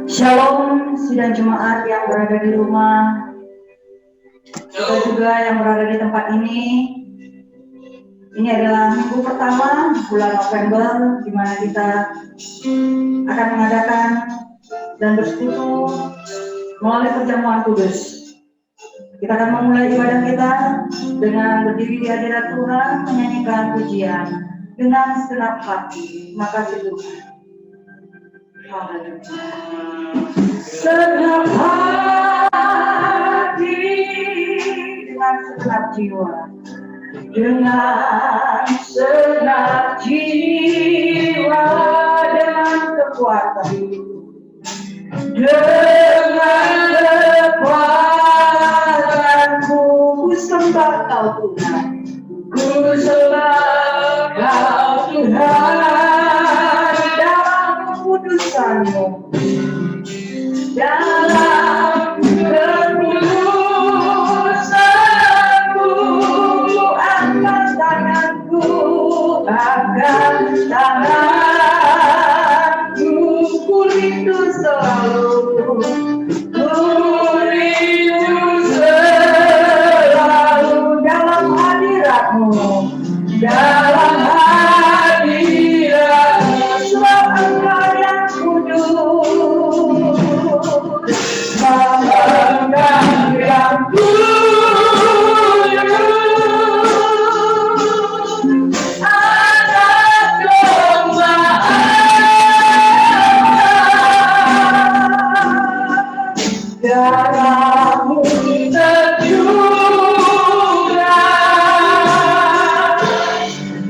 Shalom sidang jemaat yang berada di rumah, kita juga yang berada di tempat ini. Ini adalah minggu pertama bulan November, di mana kita akan mengadakan dan bersekutu melalui perjamuan kudus. Kita akan memulai ibadah kita dengan berdiri di hadirat Tuhan, menyanyikan pujian dengan segenap hati. Makasih Tuhan. Segenap hati dengan segenap jiwa, dengan segenap jiwa, dengan kekuatan, dengan kekuatanku, ku sembah Kau Tuhan, ku sembah Kau Tuhan, dalam kekudusan-Mu, dalam kekudusan-Mu, angkat tanganku, angkat tanganku, ku rindu selalu, ku rindu selalu dalam hadirat-Mu, dalam hadirat-Mu, sebab Engkau yang kudus, sebab Engkau yang kudus, anak jemaat darah-Mu tercurah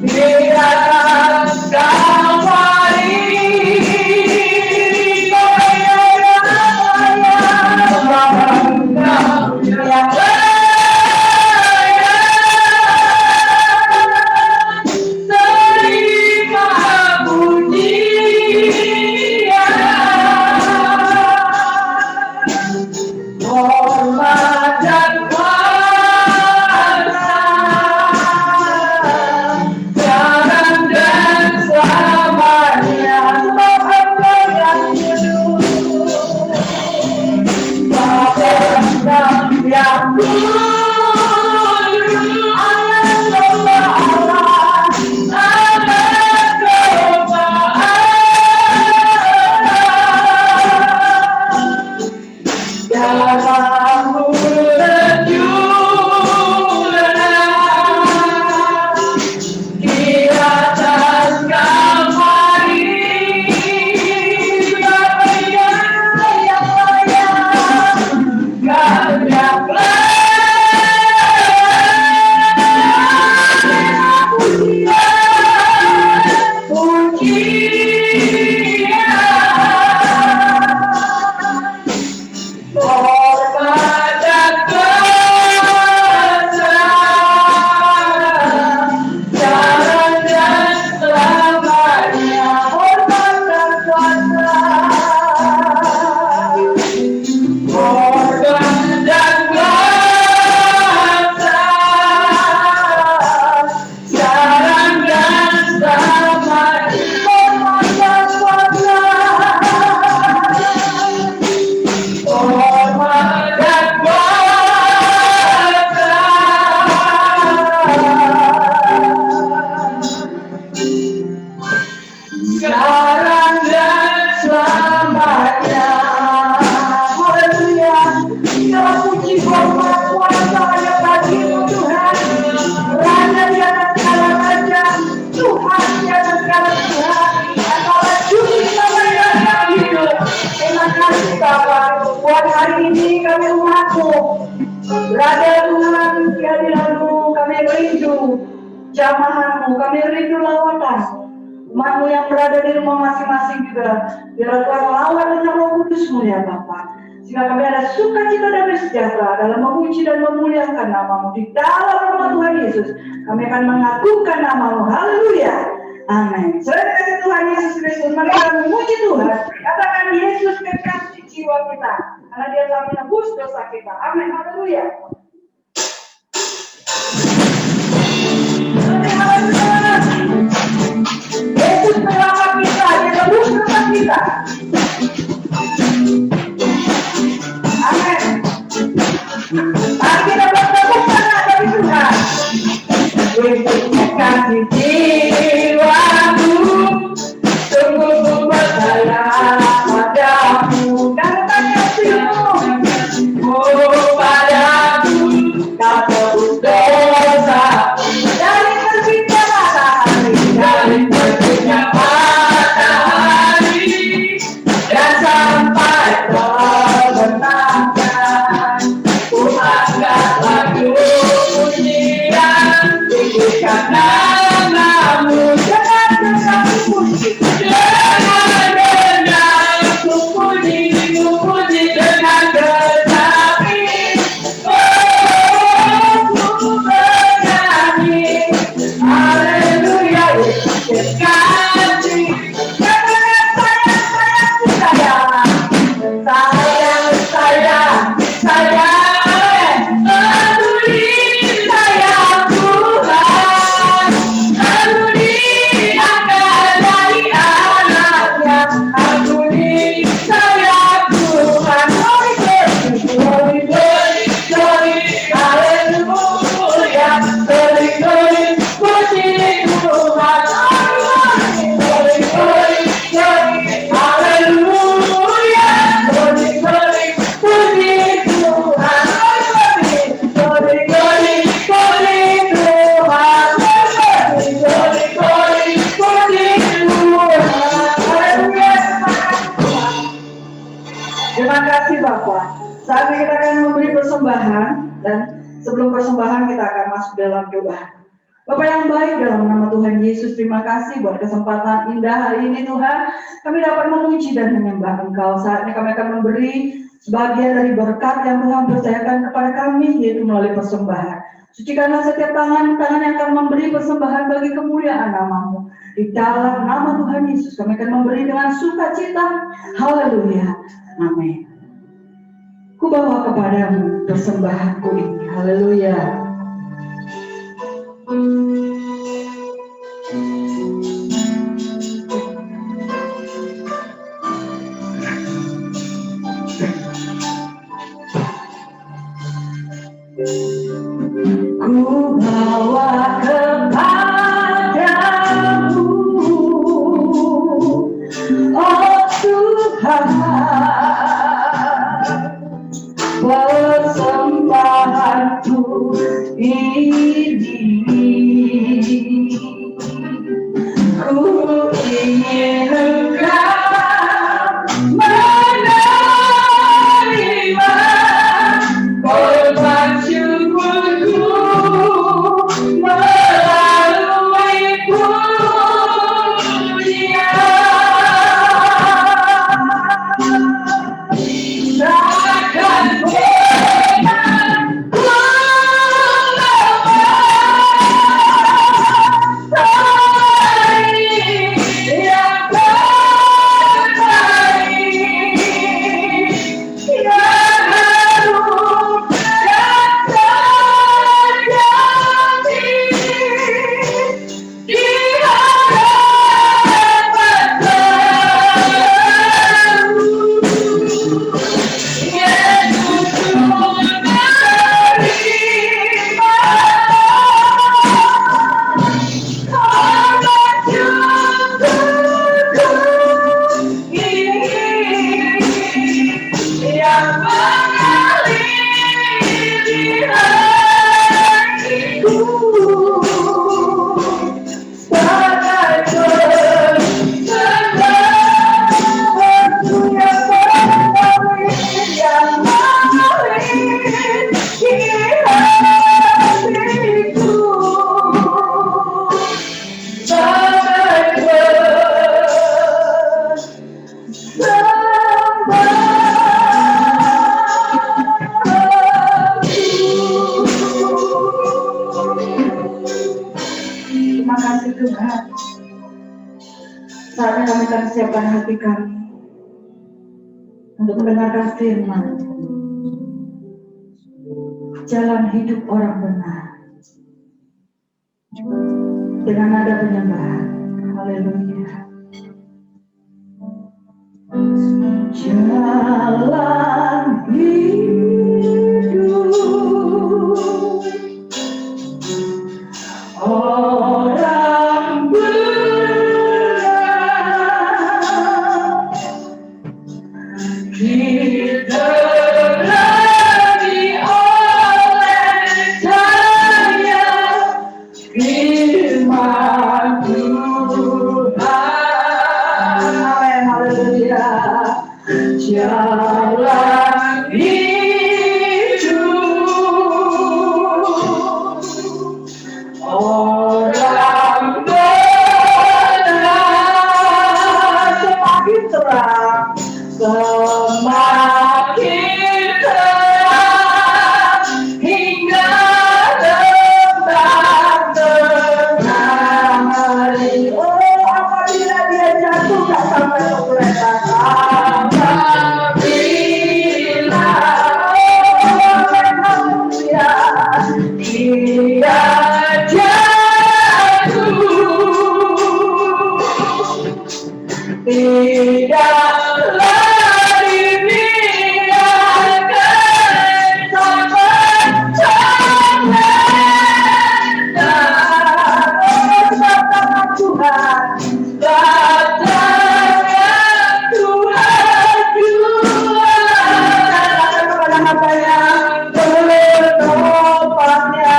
di atas Kalvari, terima pujian, hormat dan kuasa, sekarang dan selamanya, sebab Engkau yang kudus, sebab Engkau yang kudus, anak domba Allah, anak domba Allah, darah-Mu tercurah di atas Kalvari, Bapa yang layak, hormat dan kuasa, sekarang dan selamanya, hormat dan kuasa, hormat dan kuasa, sekarang dan selamanya, hormat dan kuasa, hormat dan kuasa, sekarang dan selamanya. Haleluya. Segala puji, hormat, kuasa hanya bagi-Mu Tuhan, Raja di atas segala raja, Tuhan di atas segala Tuhan, antara juru selamat yang hidup. Terima kasih Bapa, buat hari ini kami umat-Mu berada Tuhan di hadirat-Mu, kami rindu jamaah-Mu, kami rindu lawatan umat-Mu yang berada di rumah masing-masing juga. Biar Tuhan lawat dengan Roh Kudus-Mu ya Bapa, sehingga kami ada sukacita dan sejahtera dalam memuji dan memuliakan nama-Mu di dalam nama Tuhan Yesus. Kami akan mengagungkan nama-Mu. Haleluya. Amin. Saudara kasih Tuhan Yesus Kristus, mari kita memuji Tuhan. Katakan Yesus kekasih jiwa kita, karena Dia telah menebus dosa kita. Amin. Haleluya. Yesus menyelamat kita, Dia tebus dosa kita. jiwaku sungguh percaya padamu dan kasih-Mu padaku, Kau tebus dosa dari terbitnya matahari dan sampai terbentangkan. Ku angkat lagu pujian, tinggikan nama-Mu dengan musik, dengan genang ku puji dengan kecapi. Oh, ku bernyanyi, haleluya, Yesus kasih. Terima kasih Bapak. Saat ini kita akan memberi persembahan, dan sebelum persembahan kita akan masuk dalam doa. Bapak yang baik, dalam nama Tuhan Yesus, terima kasih buat kesempatan indah hari ini Tuhan. Kami dapat memuji dan menyembah Engkau. Saat ini kami akan memberi sebagian dari berkat yang Tuhan percayakan kepada kami, yaitu melalui persembahan. Sucikanlah setiap tangan yang akan memberi persembahan bagi kemuliaan nama-Mu. Di dalam nama Tuhan Yesus kami akan memberi dengan sukacita. Haleluya. Amin. Ku bawa kepadamu persembahanku ini. Haleluya. Ku bawa kepadamu, oh Tuhan, persembahanku ini. Ku ingin Engkau menerima korban syukurku melalui pujian. Takkan pernah ku Saatnya kami akan siapkan hati kami untuk mendengarkan firman. Jalan hidup orang benar dengan nada penyembahan. Haleluya. Jalan hidup orang tidaklah dibiarkan sampai datangnya Tuhan, datangnya Tuhan kepada hamba yang bertobatnya.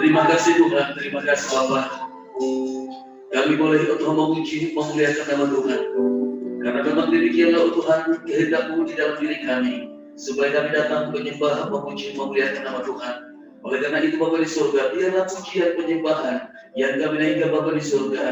Terima kasih Tuhan, terima kasih Bapa. Kami boleh Tuhan memuji, memuliakan nama Tuhan. Karena memang demikianlah Tuhan kehendak-Mu di dalam diri kami, supaya kami datang menyembah, memuji, memuliakan nama Tuhan. Oleh karena itu Bapa di surga, biarlah pujian penyembahan yang kami naikkan Bapa di surga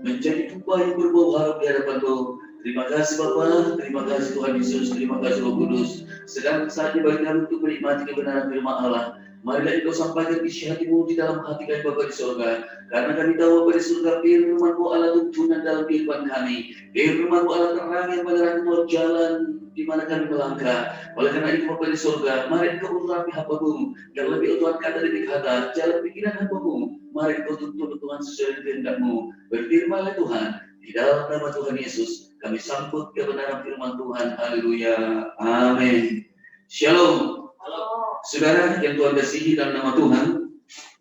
menjadi tumpah yang berbau harum di hadapan-Mu. Terima kasih Bapa, terima kasih Tuhan Yesus, terima kasih Roh Kudus. Sekarang saatnya bagi kami untuk menikmati kebenaran firman Allah. Marilah Engkau sampaikan isi hati-Mu di dalam hati kami Bapa di surga. Karena kami tahu Bapa di surga, firman-Mu adalah tuntunan dalam kehidupan kami. Firman-Mu adalah terang yang menerangi jalan di mana kami melangkah. Oleh karena itu Bapa di surga, mari Engkau urapi hamba-Mu. Dan lebih Tuhan kata demi kata, jalan pikiran hamba-Mu. Mari Engkau tuntun Tuhan sesuai dengan kehendak-Mu. Berfirmanlah Tuhan, di dalam nama Tuhan Yesus, kami sambut kebenaran firman Tuhan. Haleluya. Amin. Shalom. Saudara yang Tuhan kasihi dalam nama Tuhan,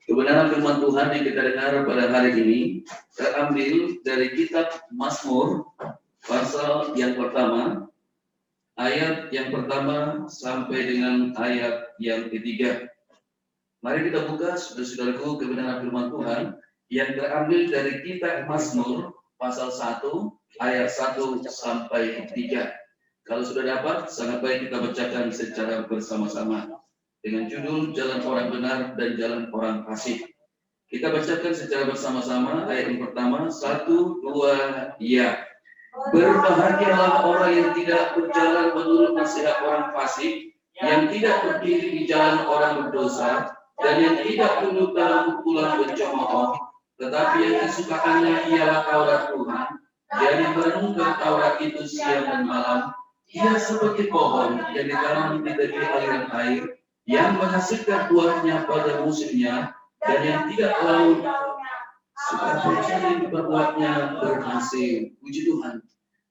kebenaran firman Tuhan yang kita dengar pada hari ini terambil dari kitab Mazmur pasal yang pertama, ayat yang pertama sampai dengan ayat yang ketiga. Mari kita buka saudara-saudaraku kebenaran firman Tuhan yang terambil dari kitab Mazmur pasal 1 ayat 1 sampai 3. Kalau sudah dapat, sangat baik kita bacakan secara bersama-sama. Dengan judul Jalan Orang Benar dan Jalan Orang Fasik. Kita bacakan secara bersama-sama ayat yang pertama, 1, 2, ya. Berbahagialah orang yang tidak berjalan menurut nasihat orang fasik, yang tidak berdiri di jalan orang berdosa, dan yang tidak duduk dalam kumpulan pencemooh, tetapi yang disukakannya ialah Taurat Tuhan, dan yang merenungkan Taurat itu siang dan malam. Ia seperti pohon yang ditanam di tepi aliran air, yang menghasilkan buahnya pada musimnya, dan yang tidak laut suka yang diperbuatnya berhasil. Puji Tuhan.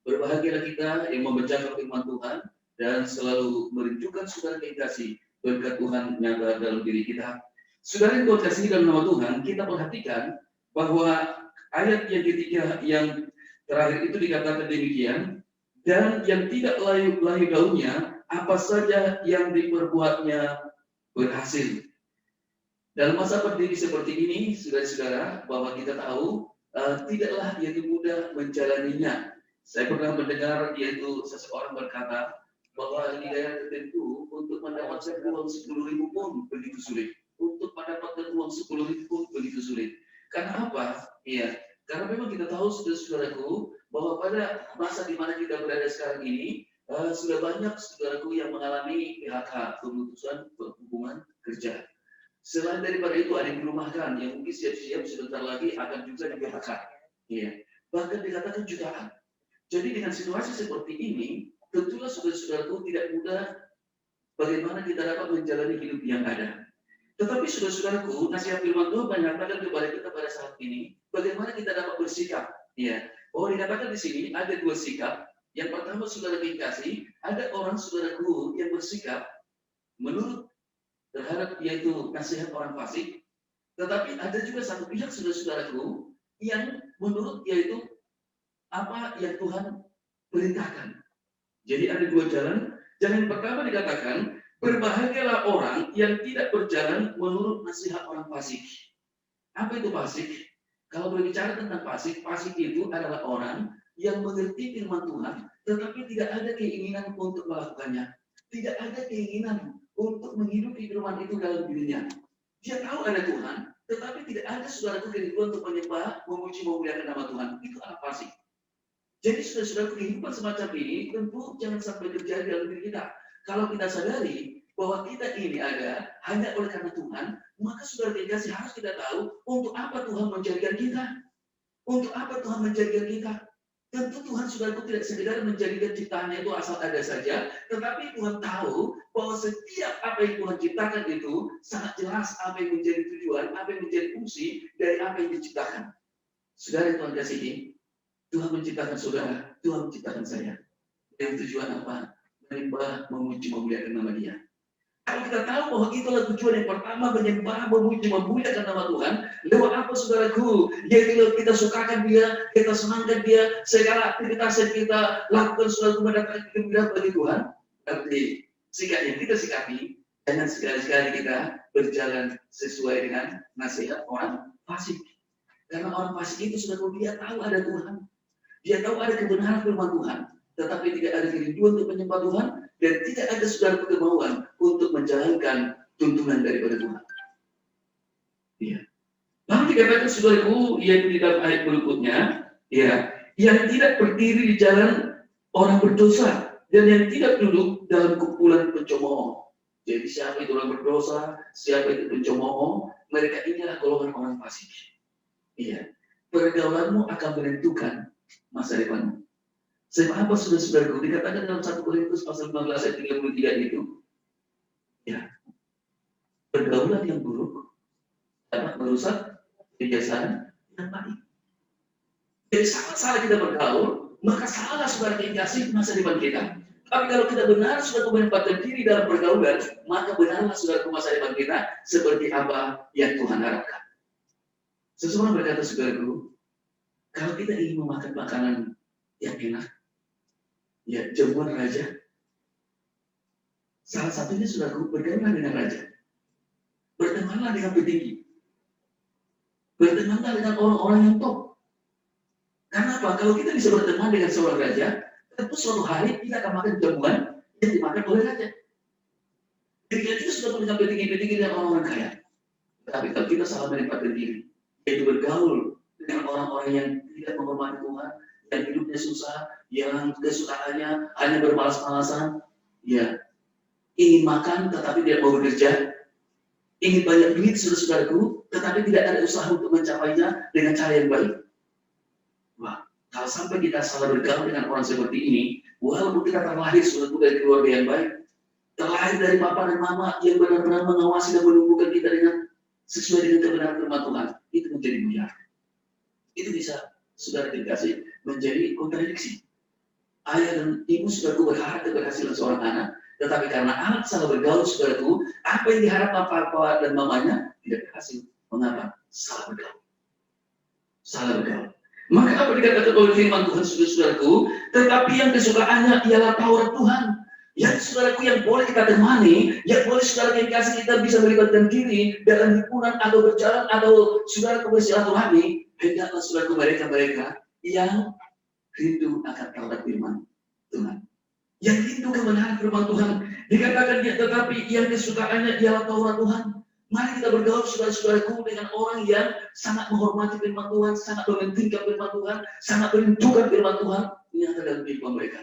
Berbahagialah kita yang membaca firman Tuhan dan selalu merindukan saudara yang kasih berkat Tuhan nyata dalam diri kita. Saudara yang kasih dalam nama Tuhan, kita perhatikan bahwa ayat yang ketiga yang terakhir itu dikatakan demikian, dan yang tidak layu daunnya, apa saja yang diperbuatnya berhasil. Dalam masa berdiri seperti ini, saudara-saudara, bahwa kita tahu tidaklah yaitu mudah menjalaninya. Saya pernah mendengar yaitu seseorang berkata bahwa di daerah tertentu untuk mendapatkan uang 10.000 pun begitu sulit. Untuk mendapatkan uang 10.000 pun begitu sulit. Karena apa? Iya, karena memang kita tahu saudara-saudaraku bahwa pada masa di mana kita berada sekarang ini, sudah banyak saudaraku yang mengalami PHK, pemutusan hubungan kerja. Selain daripada itu ada yang dirumahkan, yang mungkin siap-siap sebentar lagi akan juga di PHK. Ya. Bahkan dikatakan jutaan. Jadi dengan situasi seperti ini, tentulah saudara-saudaraku tidak mudah bagaimana kita dapat menjalani hidup yang ada. Tetapi saudara-saudaraku, nasihat firman Tuhan mengatakan kepada kita pada saat ini, bagaimana kita dapat bersikap. Ya. Oh, dikatakan di sini ada dua sikap. Yang pertama, saudara dikasih, ada orang saudaraku yang bersikap menurut terhadap yaitu nasihat orang fasik, tetapi ada juga satu pihak saudara-saudaraku yang menurut yaitu apa yang Tuhan perintahkan. Jadi ada dua jalan. Jalan yang pertama dikatakan, berbahagialah orang yang tidak berjalan menurut nasihat orang fasik. Apa itu fasik? Kalau berbicara tentang fasik, fasik itu adalah orang yang mengerti firman Tuhan, tetapi tidak ada keinginan untuk melakukannya. Tidak ada keinginan untuk menghidupi firman itu dalam dirinya. Dia tahu ada Tuhan, tetapi tidak ada saudaraku kerinduan untuk menyembah, memuji, memuliakan nama Tuhan. Itu anak fasik. Jadi saudara-saudaraku kehidupan semacam ini tentu jangan sampai terjadi dalam diri kita. Kalau kita sadari bahwa kita ini ada hanya oleh karena Tuhan, maka saudara dikasih harus kita tahu untuk apa Tuhan menjadikan kita. Untuk apa Tuhan menjadikan kita? Tentu Tuhan saudaraku tidak sekedar menjadikan ciptaannya itu asal ada saja, tetapi Tuhan tahu bahwa setiap apa yang Tuhan ciptakan itu sangat jelas apa yang menjadi tujuan, apa yang menjadi fungsi dari apa yang diciptakan. Saudara yang Tuhan kasihi, Tuhan menciptakan saudara, Tuhan menciptakan saya. Dengan tujuan apa? Menyembah, memuji, memuliakan nama Dia. Kalau kita tahu bahwa itulah tujuan yang pertama, menyembah, memuji, memuliakan nama Tuhan, lewat apa saudaraku? Yaitu kita sukakan Dia, kita senangkan Dia, segala aktivitas yang kita lakukan saudaraku mendatangkan kegembiraan bagi Tuhan. Tapi sikap yang kita sikapi, jangan sekali-sekali kita berjalan sesuai dengan nasihat orang fasik. Karena orang fasik itu saudaraku, dia tahu ada Tuhan, dia tahu ada kebenaran firman Tuhan, tetapi tidak ada kerinduan untuk menyembah Tuhan, dan tidak ada saudara kemauan untuk menjalankan tuntunan daripada Tuhan. Ya. Lalu dikatakan saudaraku, yaitu di dalam ayat berikutnya, ya, yang tidak berdiri di jalan orang berdosa dan yang tidak duduk dalam kumpulan pencemooh. Jadi siapa itu orang berdosa, siapa itu pencemooh, mereka inilah golongan orang fasik. Iya, pergaulanmu akan menentukan masa depanmu. Sebab apa saudara-saudaraku dikatakan dalam 1 Korintus pasal 15 ayat 33 itu, ya, pergaulan yang buruk dapat merusak kebiasaan yang baik. Jadi sangat salah kita bergaul, maka salah saudara dikasih masa depan kita. Tapi kalau kita benar sudah menempatkan diri dalam pergaulan, maka benarlah saudara masa depan kita seperti apa yang Tuhan harapkan. Seseorang berkata, saudaraku, kalau kita ingin memakan makanan yang enak, ya, jamuan raja. Salah satunya saudaraku, bergaullah dengan raja. Bertemanlah dengan petinggi. Bertemanlah dengan orang-orang yang top. Karena apa? Kalau kita bisa berteman dengan seorang raja, tentu suatu hari kita akan makan jamuan yang dimakan oleh raja. Jadi kita sudah dengan petinggi-petinggi dan orang-orang kaya. Tapi kalau kita salah menempatkan diri, yaitu bergaul dengan orang-orang yang tidak menghormati Tuhan, yang hidupnya susah, yang kesukaannya hanya bermalas-malasan, ya, ingin makan tetapi tidak mau bekerja, ingin banyak duit saudara-saudaraku, tetapi tidak ada usaha untuk mencapainya dengan cara yang baik. Wah, kalau sampai kita salah bergaul dengan orang seperti ini, walaupun kita terlahir saudaraku dari keluarga yang baik, terlahir dari papa dan mama yang benar-benar mengawasi dan menumbuhkan kita dengan sesuai dengan kebenaran firman Tuhan, itu menjadi buyar. Itu bisa saudara dikasih menjadi kontradiksi. Ayah dan ibu saudaraku berharap keberhasilan seorang anak, tetapi karena anak salah bergaul saudaraku, apa yang diharapkan papa dan mamanya tidak berhasil. Mengapa? Salah bergaul. Salah bergaul. Maka apa dikatakan oleh firman Tuhan saudaraku? Tetapi yang kesukaannya ialah Taurat Tuhan. Yang saudaraku yang boleh kita temani, yang boleh saudara yang kasih kita bisa melibatkan diri dalam himpunan atau berjalan atau saudara bersilaturahmi, hendaklah saudaraku mereka yang rindu akan Taurat firman Tuhan, yang rindu kebenaran firman Tuhan. Dikatakan dia, tetapi yang kesukaannya ialah Taurat Tuhan. Mari kita bergaul saudara-saudaraku dengan orang yang sangat menghormati firman Tuhan, sangat mementingkan firman Tuhan, sangat merindukan firman Tuhan. Ini yang dalam kehidupan mereka.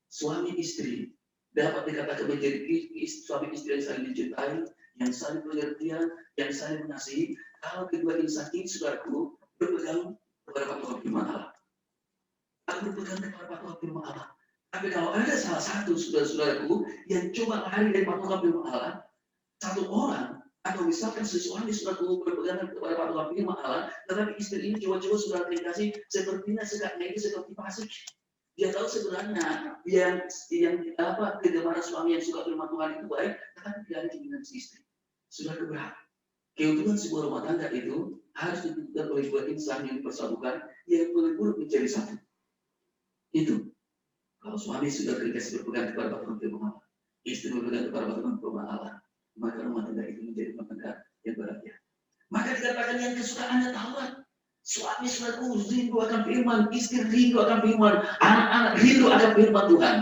Suami istri dapat dikatakan menjadi suami istri yang saling mencintai, yang saling pengertian, yang saling mengasihi. Kalau kedua insan ini saudaraku berpegang kepada patuhan firman Allah. Aku berpegang kepada patuhan firman Allah. Tapi kalau ada salah satu saudara-saudaraku yang coba lari dari patuhan firman Allah, satu orang atau misalkan seseorang di saudaraku berpegang kepada patuhan firman Allah, tetapi istri ini coba-coba saudara kasih sepertinya sikapnya itu seperti fasik. Dia tahu sebenarnya yang apa kegemaran suami yang suka firman Tuhan itu baik, tetapi tidak ada keinginan si istri. Sudah keberapa? Keutuhan sebuah rumah tangga itu harus ditentukan oleh dua insan yang dipersatukan, yang benar-benar menjadi satu. Itu. Kalau suami sudah terikat berpegang kepada patuhan firman Allah, istri berpegang kepada patuhan firman Allah, maka rumah tangga itu menjadi rumah tangga yang bahagia. Maka dikatakan yang kesukaannya Taurat. Suami saudaraku rindu akan firman, istri rindu akan firman, anak-anak rindu akan firman Tuhan.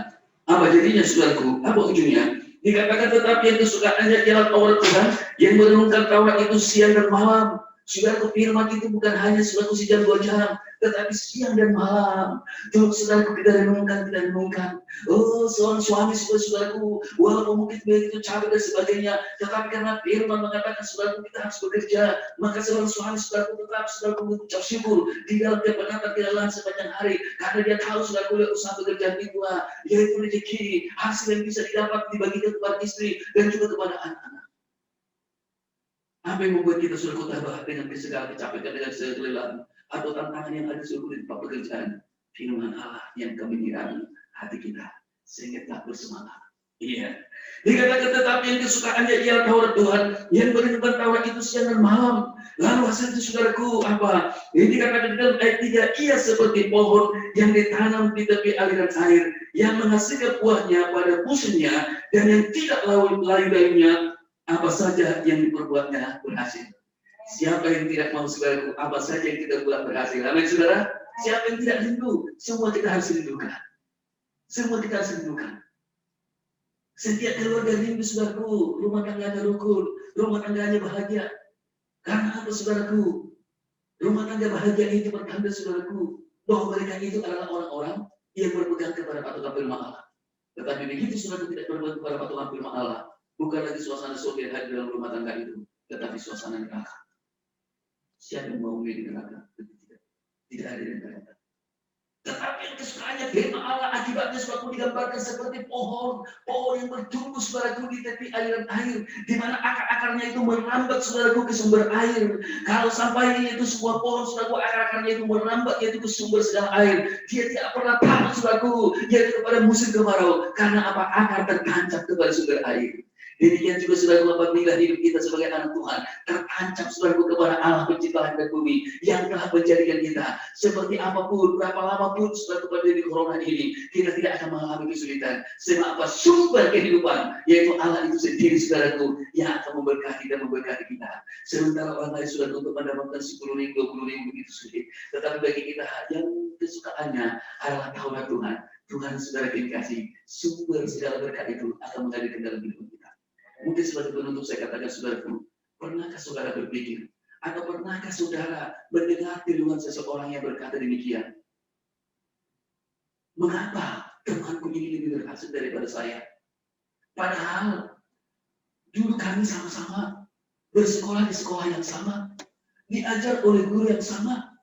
Apa jadinya saudaraku? Apa ujungnya? Dikatakan tetapi yang kesukaannya ialah Taurat Tuhan, yang merenungkan Taurat itu siang dan malam. Saudaraku, firman itu bukan hanya suatu sejam 2 jam, tetapi siang dan malam. Terus saudaraku kita renungkan. Oh, seorang suami saudaraku, walaupun mungkin begitu capek dan sebagainya, tetapi karena firman mengatakan saudaraku kita harus bekerja, maka seorang suami saudaraku tetap saudaraku mengucap syukur di dalam kepenatan tidak sepanjang hari, karena dia tahu saudaraku dia usaha bekerja kedua, yaitu rezeki, hasil yang bisa didapat dibagikan kepada istri dan juga kepada anak-anak. Apa yang membuat kita sudah tabah dengan segala kecapean, dengan segala kelelahan atau tantangan yang ada seluruh di tempat pekerjaan? Firman Allah yang kami nyirami hati kita sehingga tak bersemangat. Iya. Dikatakan tetapi yang kesukaannya ialah Taurat Tuhan, yang beriman Taurat itu siang dan malam. Lalu hasilnya saudaraku apa? Ini dikatakan dalam ayat 3, ia seperti pohon yang ditanam di tepi aliran air, yang menghasilkan buahnya pada musimnya dan yang tidak layu-layunya. Apa saja yang diperbuatnya berhasil. Siapa yang tidak mau saudaraku, apa saja yang kita buat berhasil. Amin saudara. Siapa yang tidak rindu, semua kita harus rindukan. Semua kita harus rindukan. Setiap keluarga rindu saudaraku, rumah tangganya rukun, rumah tangganya bahagia. Karena apa saudaraku? Rumah tangga bahagia itu bertanda saudaraku, bahwa mereka itu adalah orang-orang yang berpegang kepada patuhan firman Allah. Tetapi begitu saudaraku tidak berpegang kepada patuhan firman Allah, bukan lagi suasana surga yang hadir dalam rumah tangga itu, tetapi suasana neraka. Siapa yang mau memilih neraka? Tidak ada di neraka. Tetapi yang kesukaannya firman Allah akibatnya suatu digambarkan seperti pohon yang bertumbuh saudaraku di tepi aliran air, di mana akar-akarnya itu merambat saudaraku ke sumber air. Kalau sampai itu sebuah pohon saudaraku akar-akarnya itu merambat yaitu ke sumber segala air, dia tidak pernah takut saudaraku yaitu kepada musim kemarau, karena apa? Akar tertancap kepada sumber air. Demikian juga saudaraku apabila hidup kita sebagai anak Tuhan tertancap saudaraku kepada Allah pencipta langit dan bumi yang telah menjadikan kita seperti apapun, berapa lama pun saudaraku pandemi corona ini kita tidak akan mengalami kesulitan. Sebab apa? Sumber kehidupan yaitu Allah itu sendiri saudaraku yang akan memberkati dan memberkati kita. Sementara orang lain saudaraku untuk mendapatkan 10.000, 20.000 begitu sulit. Tetapi bagi kita yang kesukaannya adalah Taurat Tuhan. Tuhan saudara kasih sumber segala berkat itu akan menghadirkan dalam hidup kita. Mungkin sebagai penutup saya katakan saudaraku, pernahkah saudara berpikir atau pernahkah saudara mendengar tiruan seseorang yang berkata demikian? Mengapa temanku ini lebih berhasil daripada saya? Padahal dulu kami sama-sama bersekolah di sekolah yang sama, diajar oleh guru yang sama,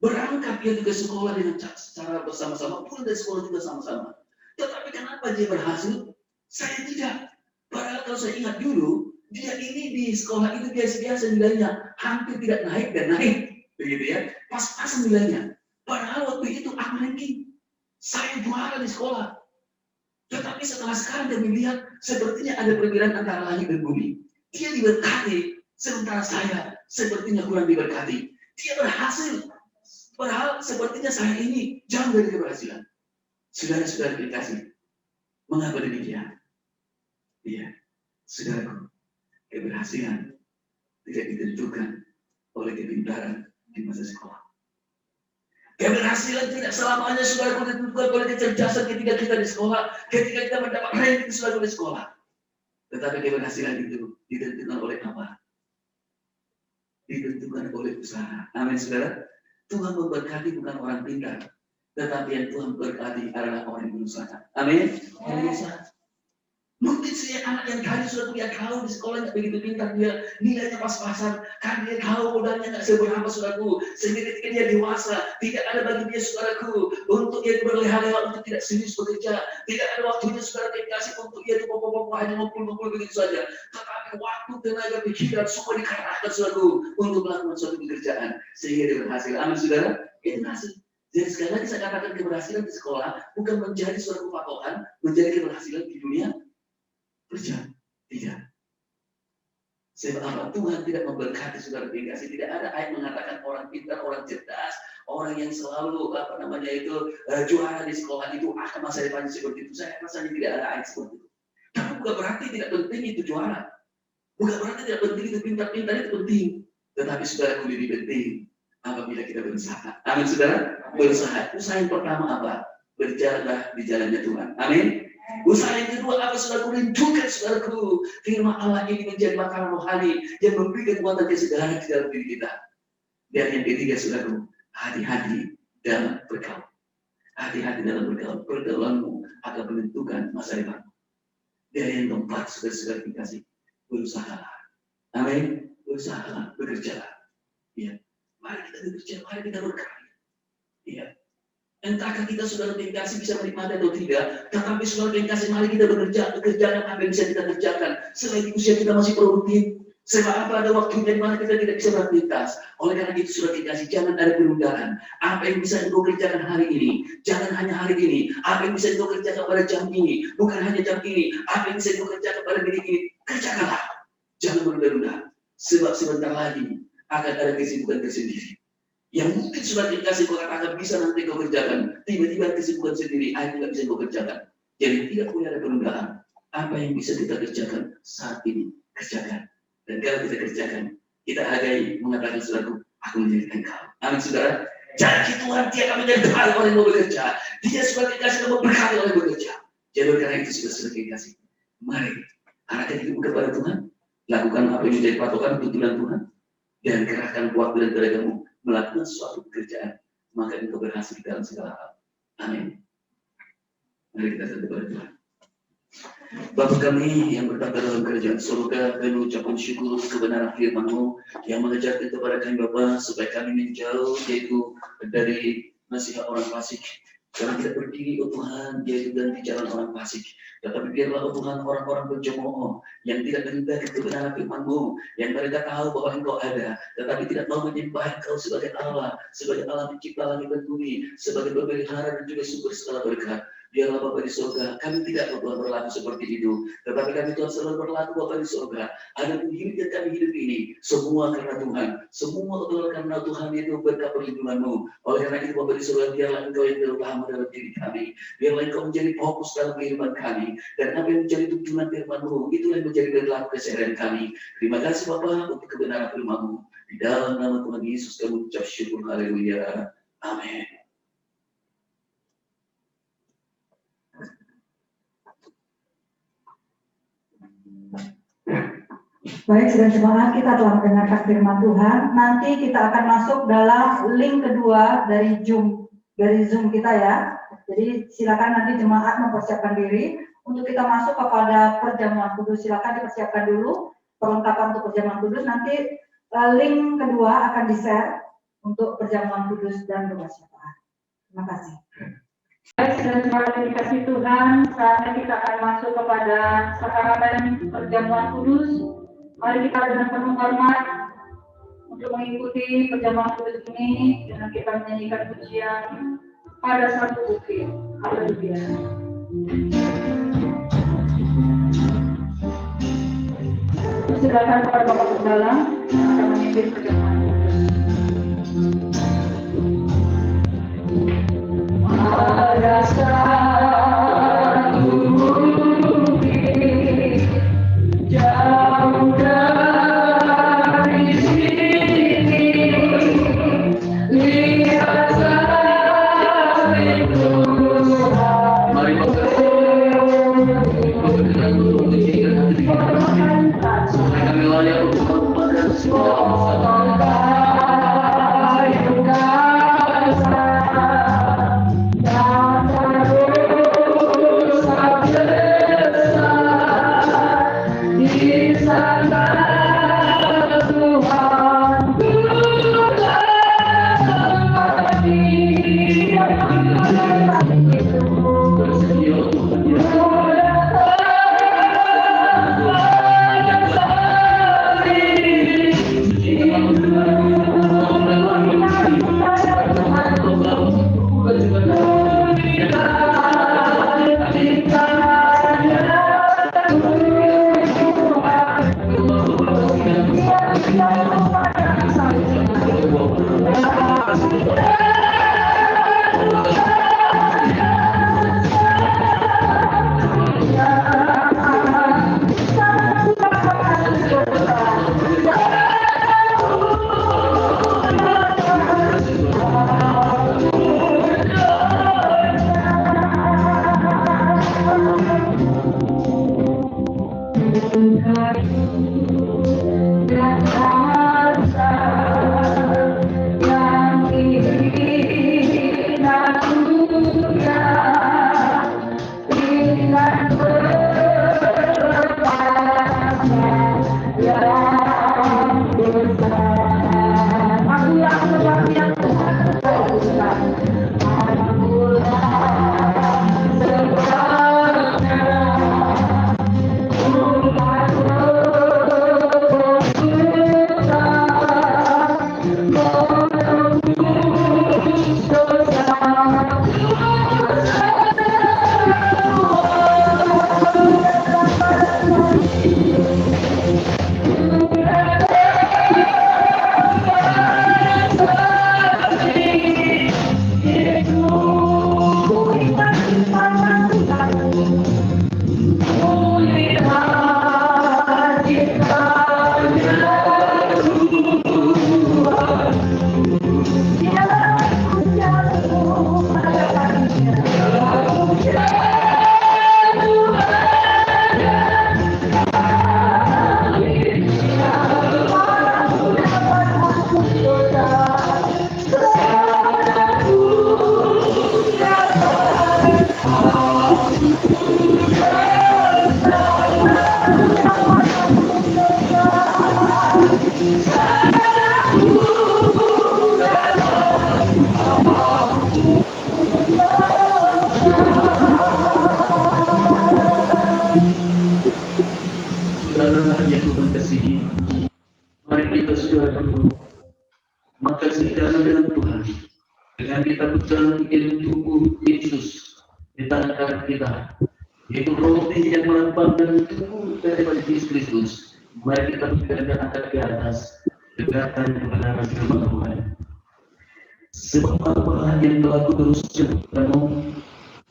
berangkat dia ke sekolah dengan secara bersama-sama, pulang dari sekolah juga sama-sama. Tetapi kenapa dia berhasil? Saya tidak. Padahal kalau saya ingat dulu, dia ini di sekolah itu biasa-biasa nilainya, hampir tidak naik dan naik, begitu ya, pas-pasan nilainya. Padahal waktu itu aku ranking, saya juara di sekolah. Tetapi setelah sekarang dia melihat, sepertinya ada perbedaan antara langit dan bumi. Dia diberkati, sementara saya sepertinya kurang diberkati. Dia berhasil, padahal sepertinya saya ini jauh dari keberhasilan. Saudara-saudara dikasih, mengapa demikian? Iya, saudaraku, keberhasilan tidak ditentukan oleh kepintaran di masa sekolah. Keberhasilan tidak selamanya saudaraku ditentukan oleh kecerdasan ketika kita di sekolah, ketika kita mendapat ranking saudaraku di sekolah. Tetapi keberhasilan itu ditentukan oleh apa? Ditentukan oleh usaha. Amin saudara. Tuhan memberkati bukan orang pintar, tetapi yang Tuhan berkati adalah orang yang berusaha. Amin. Mungkin saya anak yang tadi sudah dia tahu di sekolah nggak begitu pintar, dia nilainya pas-pasan, karena dia tahu modalnya nggak seberapa saudaraku. Sehingga ketika dia dewasa, tidak ada bagi dia saudaraku untuk dia berleha-leha untuk tidak serius bekerja, tidak ada waktunya saudara dikasih untuk dia itu pokok-pokok hanya ngumpul-ngumpul begitu saja. Tetapi waktu, tenaga, pikiran semua dikerahkan saudaraku untuk melakukan suatu pekerjaan sehingga dia berhasil. Amin saudara, itu hasil. Jadi sekali lagi saya katakan keberhasilan di sekolah bukan menjadi suatu patokan, menjadi keberhasilan di dunia kerja, tidak. Sebab apa? Tuhan tidak memberkati saudara dikasih. Tidak ada ayat mengatakan orang pintar, orang cerdas, orang yang selalu juara di sekolah itu akan masa depannya seperti itu. Saya rasanya tidak ada ayat seperti itu. Tapi bukan berarti tidak penting itu juara. Bukan berarti tidak penting itu pintar-pintar, itu penting. Tetapi saudara lebih penting apabila kita berusaha. Amin saudara. Berusaha. Usaha yang pertama apa? Berjalanlah di jalannya Tuhan. Amin. Usaha yang kedua apa saudaraku? Rindukan saudaraku firman Allah ini menjadi makanan rohani yang memberi kekuatan kesadaran di dalam diri kita. Dan yang ketiga saudaraku, hati-hati dalam bergaul. Hati-hati dalam bergaul. Pergaulanmu akan menentukan masa depan. Dan yang keempat, saudara-saudara dikasih, berusahalah. Amin. Berusahalah, bekerjalah. Ya. Mari kita bekerja, mari kita berkarya. Ya. Entahkah kita saudara dikasih bisa menikmati atau tidak, tetapi saudara dikasih mari kita bekerjakan apa yang bisa kita kerjakan selagi usia kita masih produktif. Sebab apa ada waktunya di mana kita tidak bisa beraktivitas. Oleh karena itu saudara dikasih, jangan ada penundaan. Apa yang bisa engkau kerjakan hari ini, jangan hanya hari ini. Apa yang bisa engkau kerjakan pada jam ini, bukan hanya jam ini. Apa yang bisa engkau kerjakan pada detik ini, kerjakanlah. Jangan menunda-nunda. Sebab sebentar lagi akan ada kesibukan tersendiri. Yang mungkin sudah dikasih kau katakan bisa nanti kau kerjakan. Tiba-tiba kesibukan sendiri, tidak bisa kau kerjakan. Jadi tidak boleh ada penundaan. Apa yang bisa kita kerjakan saat ini, kerjakan. Dan kalau kita kerjakan, kita hargai mengatakan saudaraku, aku menjadikan kau. Amin saudara. Janji Tuhan dia akan menjadi orang yang mau bekerja. Dia sudah dikasih dan berkali orang yang bekerja. Jadi karena itu sudah dikasih. Mari arahkan hidup kepada Tuhan. Lakukan apa yang menjadi patokan tuntunan Tuhan. Dan kerahkan waktu dan tenagamu melakukan suatu pekerjaan. Maka engkau berhasil di dalam segala hal. Amin. Mari kita satu kepada Tuhan. Bapa kami yang bertata dalam kerajaan surga, kami mengucapkan syukur kebenaran firman-Mu yang mengajarkan kepada kami Bapa supaya kami menjauh yaitu dari nasihat orang fasik. Karena tidak berdiri Tuhan yaitu dan di jalan orang fasik. Tetapi biarlah Tuhan orang-orang berjemaah yang tidak mengindahkan kebenaran firman-Mu, yang mereka tahu bahwa Engkau ada, tetapi tidak mau menyembah Engkau sebagai Allah pencipta langit dan bumi, sebagai pemelihara dan juga sumber segala berkat. Biarlah Bapa di surga, kami tidak Tuhan berlaku seperti itu, tetapi kami Tuhan selalu berlaku Bapa di surga. Ada pun hidup yang kami hidup ini, semua karena Tuhan, semua Tuhan karena Tuhan itu berkat perlindungan-Mu. Oleh karena itu Bapa di surga, biarlah Engkau yang terutama dalam diri kami, biarlah Engkau menjadi fokus dalam kehidupan kami, dan apa yang menjadi tujuan firman-Mu, itulah yang menjadi perilaku keseharian kami. Terima kasih Bapa untuk kebenaran firman-Mu. Di dalam nama Tuhan Yesus kami ucap syukur, haleluya, amin. Baik, saudara jemaat, kita telah mendengarkan firman Tuhan. Nanti kita akan masuk dalam link kedua dari Zoom kita ya. Jadi silakan nanti jemaat mempersiapkan diri untuk kita masuk kepada perjamuan kudus. Silakan dipersiapkan dulu perlengkapan untuk perjamuan kudus. Nanti link kedua akan di-share untuk perjamuan kudus dan doa syafaat. Terima kasih. Baik, saudara jemaat yang dikasihi Tuhan, saatnya kita akan masuk kepada sakramen perjamuan kudus. Mari kita dengan penuh hormat untuk mengikuti perjamuan kudus ini dengan kita menyanyikan pujian pada satu bukit. Haleluya. Silakan para Bapak Gembala yang akan memimpin perjamuan kudus. Ada satu bukit jauh dari sini, lihat salib Tuhan. Mari kami layak untuk pada segala Tuhan. Saudara yang Tuhan kasihi, mari kita saudara maka sejalan dengan Tuhan, dengan kita berjalan di tubuh Yesus di tangan kanan kita, yaitu roti yang melambangkan tubuh daripada Yesus Kristus. Mari kita berjalan angkat ke atas, tegakkan kebenaran firman Tuhan. Sebab apa yang telah kuteruskan kepadamu,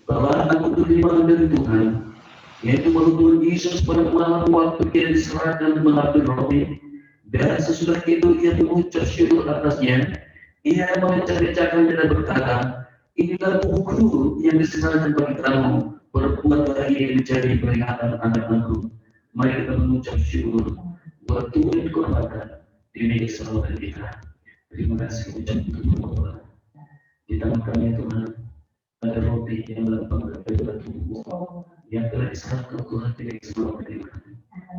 bahwa aku terima dari Tuhan, yaitu bahwa Tuhan Yesus pada malam waktu dia diserahkan mengambil roti, dan sesudah itu ia mengucap syukur atasnya, ia memecah-mecahkan dan berkata, inilah tubuhku yang diserahkan bagi kamu, perbuatlah ini menjadi peringatan anak-anakku. Mari kita mengucap syukur buat Tuhan dihormatkan demi keselamatan kita. Terima kasih ucap Tuhan. Di tangan kami Tuhan ada roti yang melambangkan daripada tubuh yang telah diserahkan Tuhan demi keselamatan kita.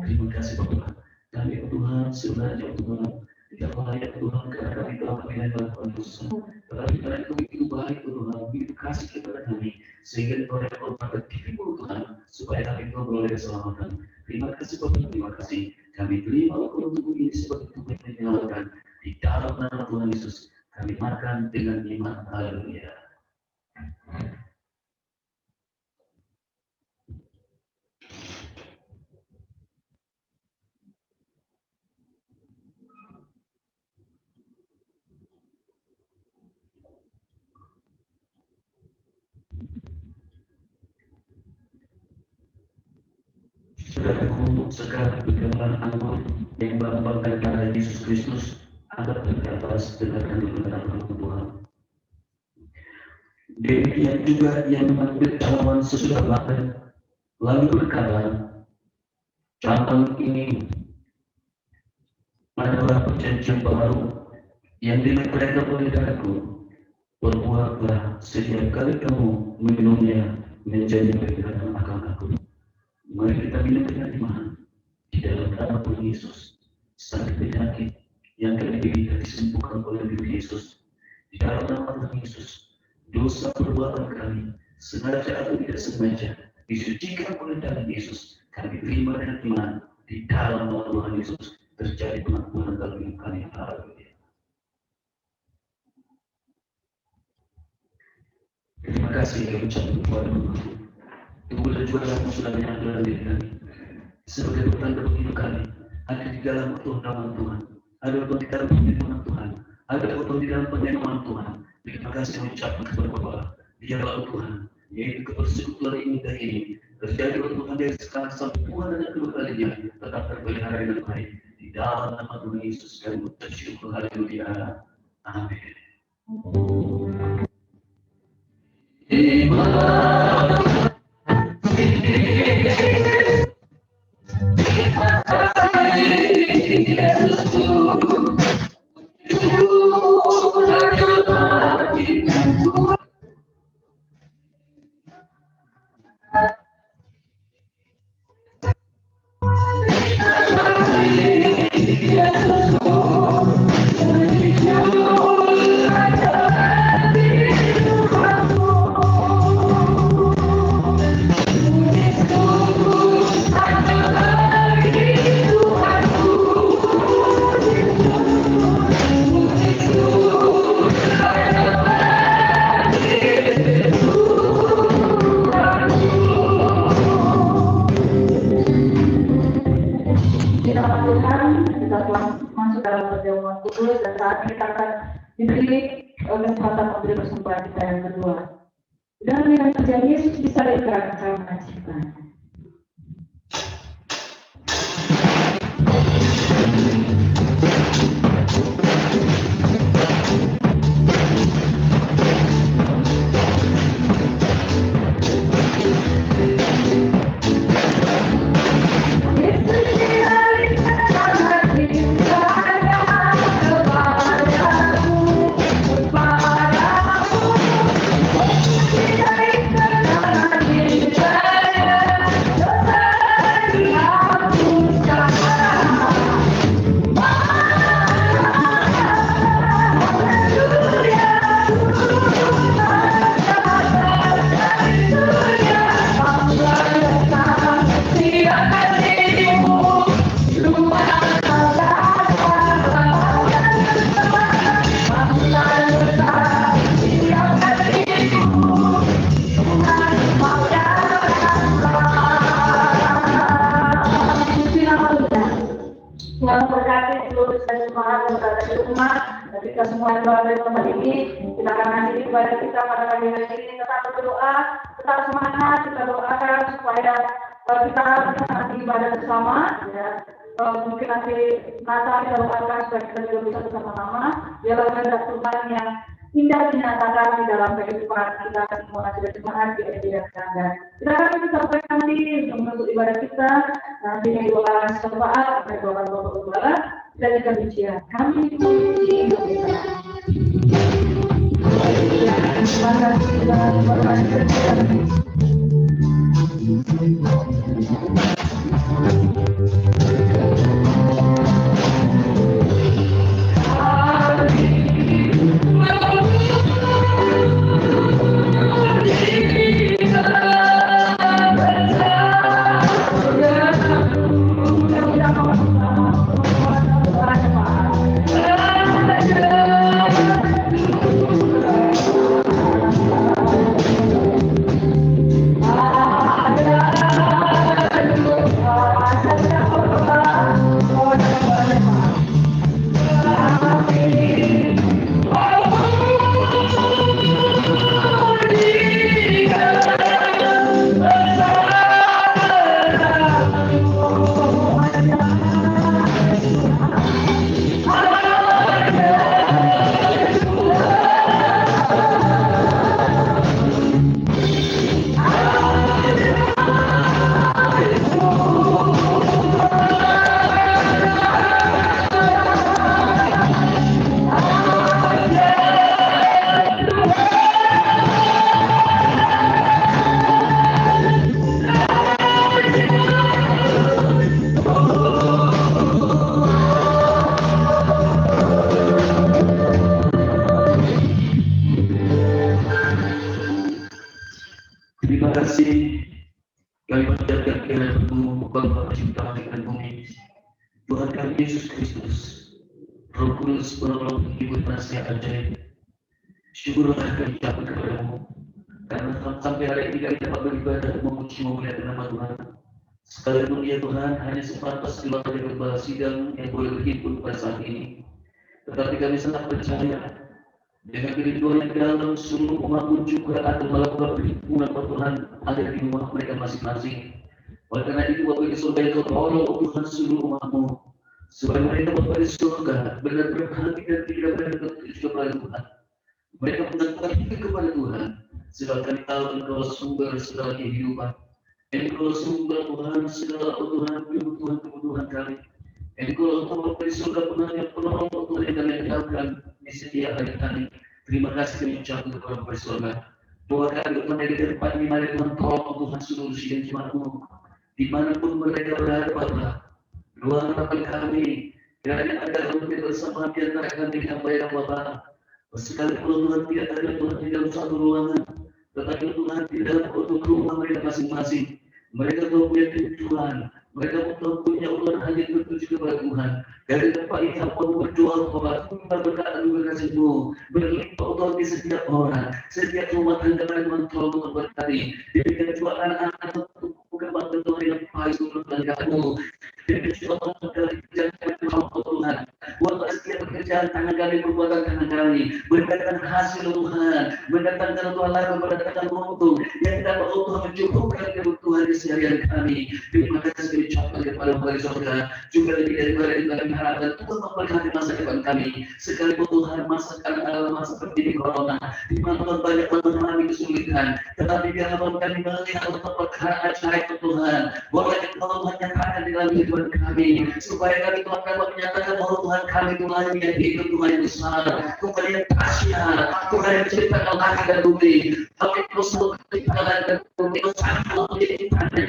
Terima kasih Bapak. Kami Tuhan sebenarnya Tuhan tidak layak Tuhan karena kami telah melakukan dosa. Tetapi karena Kau itu baik Tuhan, begitu kasih kepada kami sehingga Kau hormat dirimu Tuhan supaya kami memperoleh keselamatan. Terima kasih Bapak, terima kasih. Kami terima Kau tubuh ini sebagai tubuh yang menyelamatkan di dalam nama Tuhan Yesus. Kami makan dengan iman. Haleluya. Saudaraku, sekarang bergambar anggur yang melambangkan darah Yesus Kristus agar terdapat dengarkan kebenaran Tuhan. Demikian juga yang mengambil calawan sesudah makan, lalu berkata, calawan ini adalah perjanjian baru yang dipegang oleh darahku. Perbuatlah setiap kali kamu minumnya menjadi peringatan akan aku. Mari kita minum dengan iman di dalam nama Tuhan Yesus. Sakit penyakit yang telah disembuhkan oleh diri Yesus di dalam nama Tuhan Yesus. Dosa perbuatan kami sengaja atau tidak sengaja disucikan oleh darah Yesus. Kami terima dengan iman di dalam nama Tuhan Yesus. Terjadi pengampunan dalam hidup kami. Haleluya. Terima kasih kami ucapkan kepada Tuhan. Ibu dan juga yang sudah menyatu dalam diri kami sebagai pertanda hidup kami ada di dalam ketuhanan Tuhan, ada di dalam perlindungan Tuhan, ada di dalam penerimaan Tuhan. Terima kasih kami ucapkan kepada Bapa, dialah Tuhan, yaitu kebersekutuan ini dan ini terjadi oleh Tuhan dari sekarang sampai Tuhan dan kedua kalinya tetap terpelihara dengan baik di dalam nama Tuhan Yesus. Kami mengucap syukur. Haleluya. Amin. Dan saat kita akan diberi oleh kesempatan memberi persembahan kita yang kedua. Dan dengan kerjaan Yesus bisa digerakkan saya mengajikan. Tuhan yang berada di rumah, dan kita semua yang berada di tempat ini, kita akan ngasih kepada kita pada pagi hari ini, tetap berdoa, tetap semangat, kita doakan supaya kita nanti ibadah bersama, ya. Mungkin nanti Natal kita doakan supaya kita juga bisa bersama-sama, biarlah kehendak Tuhan yang indah dinyatakan di dalam kehidupan kita semua sudah Tuhan di Anda. Kita akan sampai nanti untuk menutup ibadah kita, nanti doakan syafaat, doakan doa dan kebencian. Kami puji kita. Terima kasih Tuhan, terima kasih. Syukurlah kami ucapkan kepadamu, karena sampai hari ini kami dapat beribadah dan memuji memuliakan nama Tuhan. Sekalipun ya Tuhan hanya sebatas keluar dari kepala sidang yang boleh berhimpun pada saat ini, tetapi kami sangat percaya dengan kerinduan yang dalam seluruh umat juga akan melakukan perhimpunan Tuhan ada di rumah mereka masing-masing. Oleh karena itu Bapak di surga yang tolong Tuhan seluruh umatmu, supaya mereka Bapak di surga benar-benar hati dan tidak berdekat kepada Tuhan. Mereka mendekatkan diri kepada Tuhan, sedangkan tahu Engkau sumber segala kehidupan. Engkau sumber Tuhan segala kebutuhan kami. Engkau Bapak di surga Tuhan yang penolong Tuhan yang kami andalkan di setiap hari kami. Terima kasih kami ucapkan kepada Bapak di surga. Doakan Tuhan dari tempat ini, mari Tuhan tolong Tuhan seluruh sidang jemaat-Mu, dimanapun mereka berada Bapak. Doa harapan kami, kiranya ada lebih bersama di antara kami dengan baik Bapak. Sekalipun Tuhan tidak ada Tuhan di dalam satu ruangan, tetapi Tuhan di dalam rumah mereka masing-masing. Mereka punya tujuan, mereka punya urusan hanya tertuju kepada Tuhan. Dari tempat ini apa berdoa kepada Tuhan berkata juga kasih-Mu, berlimpah Tuhan di setiap orang, setiap rumah tangga Tuhan Tuhan berkati. Demikian juga anak-anak bukan Tuhan yang baik untuk Tuhan-Mu. Demikian juga dari jangan Tuhan. Buat setiap pekerjaan tangan kami, perbuatan tangan kami, mendatangkan hasil Tuhan, mendatangkan Tuhan lalu, mendatangkan untung yang dapat Tuhan mencukupkan kebutuhan di seharian kami. Terima kasih diucapkan kepada Bapak di surga, juga lebih daripada itu kami harapkan Tuhan memberkati masa depan kami. Sekalipun Tuhan masa seperti corona, di mana banyak mengalami kesulitan, tetapi biarlah kami melihat perkara ajaib Tuhan, boleh Tuhan menyatakan di dalam kehidupan kami, supaya kami Tuhan dapat menyatakan bahwa Tuhan kami Tuhan yang hidup, Tuhan yang besar, Tuhan yang dahsyat, Tuhan yang menciptakan langit dan bumi. Kami terus menciptakan dan bumi, bersama menciptakan dan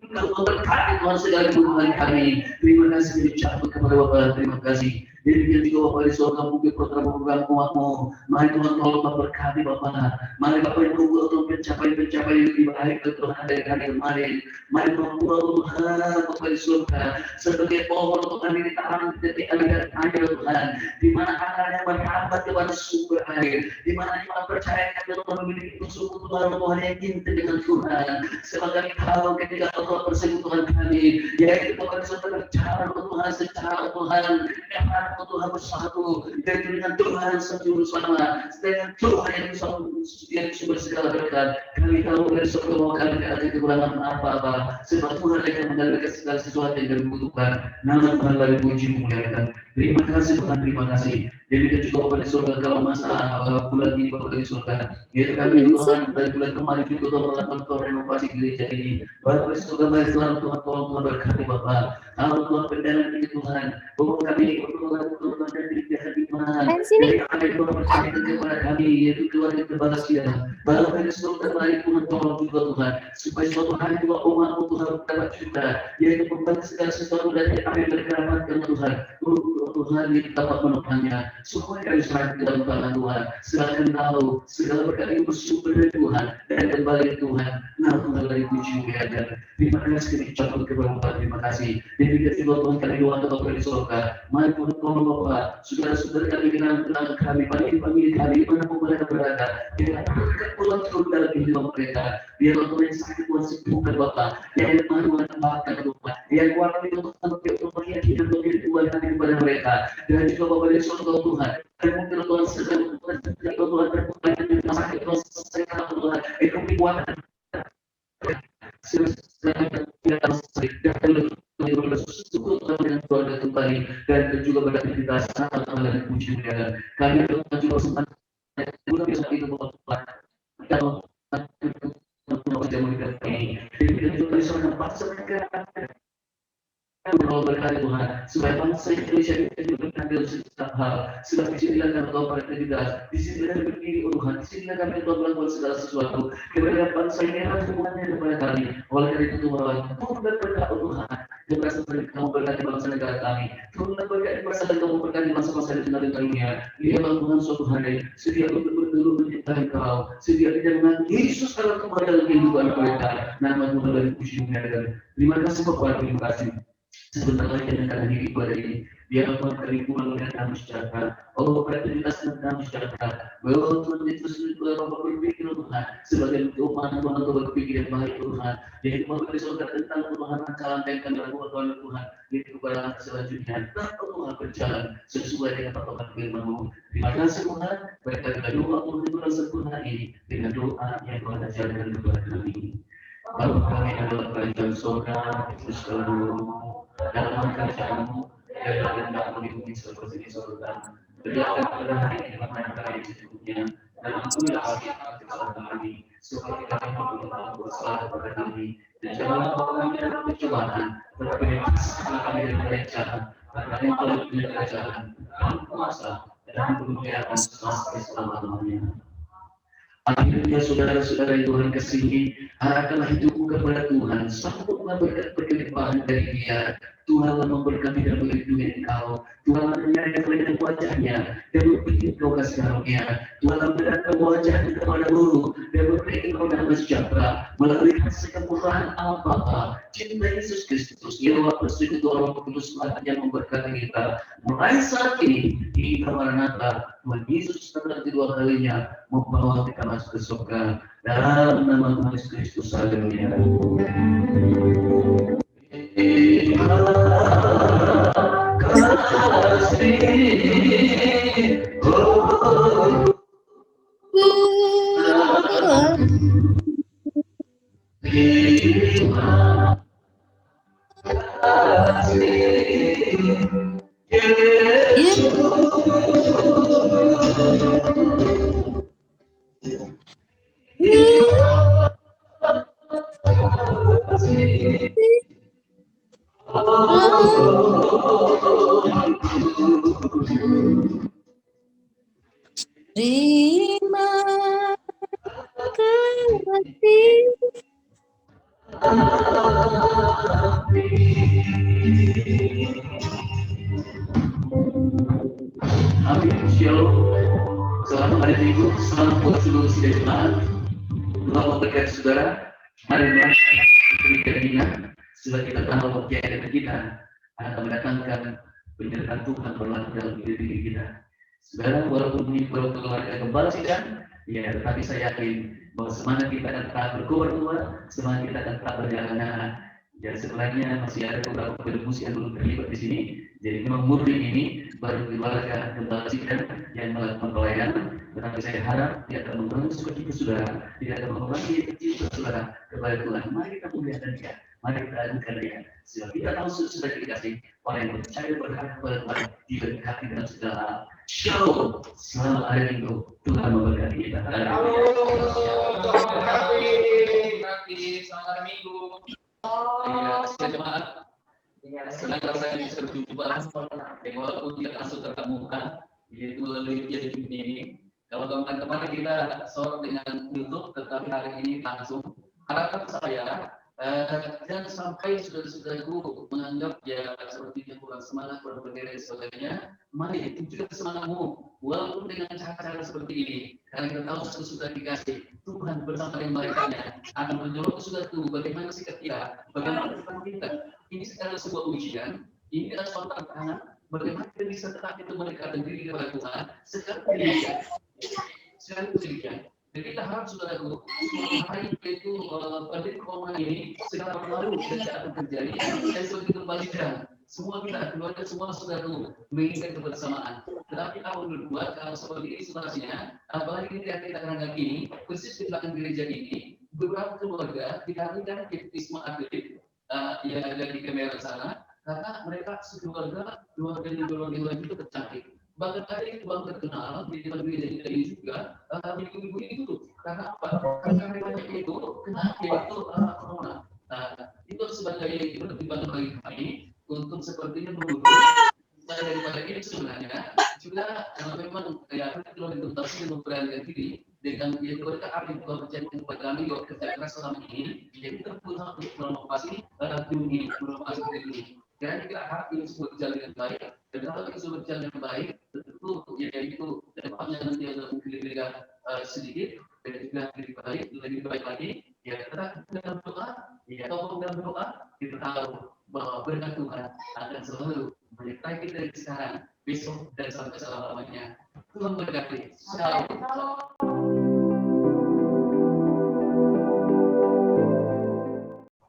Engkau memberkati Tuhan segala kebutuhan kami. Terima kasih diucapkan kepada Bapak, terima kasih. Demikian juga Bapak di surga, mungkin program-program umat-Mu, mari Tuhan tolong memberkati Bapak. Mari Bapak yang tunggu untuk pencapaian yang lebih baik Tuhan dari hari kemarin. Mari Tuhan Bapak di surga, sebagai pohon untuk kami ditanam di titik air dan air Tuhan, di mana akarnya berhambat kepada sumber air, di mana Tuhan percayakan Tuhan memiliki sumber Tuhan yang intim dengan Tuhan. Sebab kami tahu ketika Tuhan persekutuan kami, yaitu Tuhan saudara berjalan Tuhan secara Tuhan, memang Tuhan bersatu, dan dengan Tuhan sejuru sama, dengan Tuhan yang sumber segala berkat. Kami tahu dari sebelum kami ada kekurangan apa-apa, sebab Tuhan akan mengadakan segala sesuatu yang kami butuhkan. Nama Tuhan bagi puji memuliakan. Terima kasih Tuhan, terima kasih. Jadi kita juga kepada surga kalau masa bulan ini Bapak dari surga. Yaitu kami Tuhan dari bulan kemarin juga Tuhan melakukan renovasi gereja ini. Bapak dari surga baik Tuhan Tuhan berkati Bapak. Kalau Tuhan berjalan ini Tuhan, bahwa kami Tuhan dan diberikan iman. Dari apa yang Tuhan percayakan kepada kami, yaitu Tuhan yang berbahagia. Bapak dari surga baik Tuhan tolong juga Tuhan, supaya suatu hari juga umat Tuhan dapat juga, yaitu membantu segala sesuatu dari apa yang berkeramatkan Tuhan. Tuhan kita dapat menemukannya, supaya kami serahkan ke dalam tangan Tuhan. Silakan tahu segala berkat yang bersumber dari Tuhan dan kembali ke Tuhan. Nama Tuhan dari puji muliakan. Terima kasih kami ucapkan kepada Bapak, terima kasih. Dan juga Tuhan kami doa Bapak di surga. Mari Tuhan tolong Bapak, saudara-saudara kami kenal kami, famili kami, dimanapun mereka berada. Biarlah berkat Tuhan turun dalam kehidupan mereka. Biarlah Tuhan yang sakit Tuhan sembuhkan Bapak. Yang lemah Tuhan tambahkan Tuhan. Yang kuat untuk Tuhan yang hidup menjadi Tuhan kepada mereka. Dan juga Bapak di surga Tuhan. Dan mungkin Tuhan sedang Tuhan berputar dengan sakit Tuhan selesaikan Tuhan. Itu kekuatan. Dan juga beraktivitas sangat dan puji muliakan. Kami juga sempat bisa itu Bapak. Kalau kita juga bisa membahas berkali Tuhan, supaya bangsa Indonesia kita juga berkali dalam setiap hal. Sebab di sinilah kami tahu pada kita, di sinilah kami berdiri Tuhan, di sinilah kami telah melakukan segala sesuatu. Kepada bangsa ini harus hubungannya kepada kami. Oleh karena itu Tuhan, Tuhan berkat Tuhan. Terima kasih kamu berkati bangsa negara kami. Tuhan berkati bangsa dan kamu berkati bangsa-bangsa di seluruh dunia. Lihatlah Tuhan suatu hari, sedia untuk berteduh menciptakan Kau, sedia tidak mengaku Yesus akan kembali dalam kehidupan mereka. Nama Tuhan dari puji muliakan. Terima kasih Bapak, terima kasih. Sebentar lagi dan kali ini kepada ini, biar Tuhan kami pulang dengan kami sejahtera. Allah beraktivitas dengan kami sejahtera. Bahwa Tuhan itu sendiri Bapak berpikir Tuhan, sebagai umat Tuhan Tuhan berpikir yang baik Tuhan. Jadi Tuhan berisukan tentang Tuhan rancangan yang kami lakukan Tuhan. Jadi kepada selanjutnya, tanpa Tuhan berjalan sesuai dengan patokan firman-Mu. Terima kasih Tuhan, berkat doa Tuhan Tuhan sempurna ini dengan doa yang Tuhan ajarkan kepada kami. Bapak kami adalah kerajaan surga, Kristus selalu dalam kerajaan-Mu, dalam kehendak-Mu di bumi seperti di surga. Berikan kepada hari ini makanan kami secukupnya, dan ampunilah kesalahan kami, supaya kami mengampuni dosa kepada kami. Dan janganlah kami dalam pencobaan, tetapi bebaskanlah kami dari kerajaan, karena Engkau punya kerajaan, dan kuasa, dan kemuliaan sampai selama-lamanya. Akhirnya saudara-saudara yang Tuhan kasihi, arahkanlah hidupmu kepada Tuhan, sambutlah berkat berkelimpahan dari Dia. Tuhanlah memberkati dan melindungi engkau. Tuhanlah menyayang kelihatan wajahnya dan memberi engkau kasih karunia. Tuhanlah berikan wajahnya kepada buruk dan memberi engkau damai sejahtera melalui kasih kemurahan Allah, cinta Yesus Kristus, yang persekutuan Roh Kudus yang memberkati kita. Mulai saat ini hingga Maranatha, Tuhan Yesus datang kedua kalinya membawa kita masuk ke surga. Dalam nama Tuhan Yesus Kristus, haleluya. Terima kasih. Amin. Shalom. Selamat hari Minggu. Selamat buat seluruh sidang jemaat. Tuhan memberkati saudara. Mari kita ingat, setelah kita tahu waktu yang ada kita akan mendatangkan penyertaan Tuhan berlaku dalam diri kita. Saudara, walaupun ini baru keluarga kembali sidang, ya, tetapi saya yakin bahwa semangat kita akan tetap berkobar Tuhan, semangat kita akan tetap berjalan. Dan sebelahnya masih ada beberapa pemusik yang belum terlibat di sini. Jadi memang murni ini baru keluarga kembalikan yang melakukan pelayanan. Tetapi saya harap tidak akan mengganggu sukacita saudara, tidak akan mengurangi kecil saudara kepada Tuhan. Mari kita muliakan Dia, mari kita agungkan Dia. Sebab kita tahu sudah dikasih orang yang percaya berharap kepada Tuhan diberkati dalam segala. Shalom, selamat hari Minggu. Tuhan memberkati kita. Selamat Minggu. Ya, jemaat. Senang saya bisa berjumpa walaupun tidak langsung tatap muka, yaitu melalui YouTube ini. Kalau teman-teman kita short dengan YouTube, tetapi hari ini langsung. Harapan saya jangan sampai saudara-saudaraku menganggap ya sepertinya kurang semangat berbeda dan sebagainya. Mari tunjukkan semangatmu, walaupun dengan cara-cara seperti ini. Karena kita tahu sudah dikasih Tuhan bersama dengan mereka akan menjawab sesuatu. Bagaimana sikap kita, bagaimana kita. Ini sekarang sebuah ujian, ini adalah suatu tantangan. Bagaimana kita bisa tetap itu mendekatkan diri kepada Tuhan sekarang demikian. Sekarang demikian. Jadi kita harap saudaraku, hari itu pandemi corona ini segala pengaruh dan akan terjadi dan seperti kembalikan. Semua kita, keluarga semua saudaraku menginginkan kebersamaan. Tetapi apa yang berbuat kalau seperti ini situasinya, apalagi kita akan ini, persis di belakang gereja ini, beberapa keluarga dikarikan ke Wisma Atlet yang ada di kamera sana, karena mereka sekeluarga, keluarga itu tercantik. Bahkan ada yang bang terkenal di depan gereja kita ini juga, minggu-minggu itu. Karena apa? Karena mereka itu kena yaitu corona. Itu sebagai pertimbangan bagi kami untuk sepertinya menunggu. Daripada ini sebenarnya juga karena memang ya kalau ditutasi dan memberanikan diri dengan yang mereka ahli pekerjaan kepada kami bahwa kerja keras selama ini, jadi kita berusaha untuk merenovasi dunia, merenovasi ini. Dan kita harap ini semua berjalan dengan baik. Dan kalau itu semua berjalan dengan baik, tentu ya itu depannya nanti ada mungkin lebih sedikit dan juga lebih baik lagi. Ya kita dalam doa, ya tolong dalam doa kita tahu bahwa berkat Tuhan akan selalu menyertai kita dari sekarang, besok dan sampai selama-lamanya. Tuhan berkati. Shalom.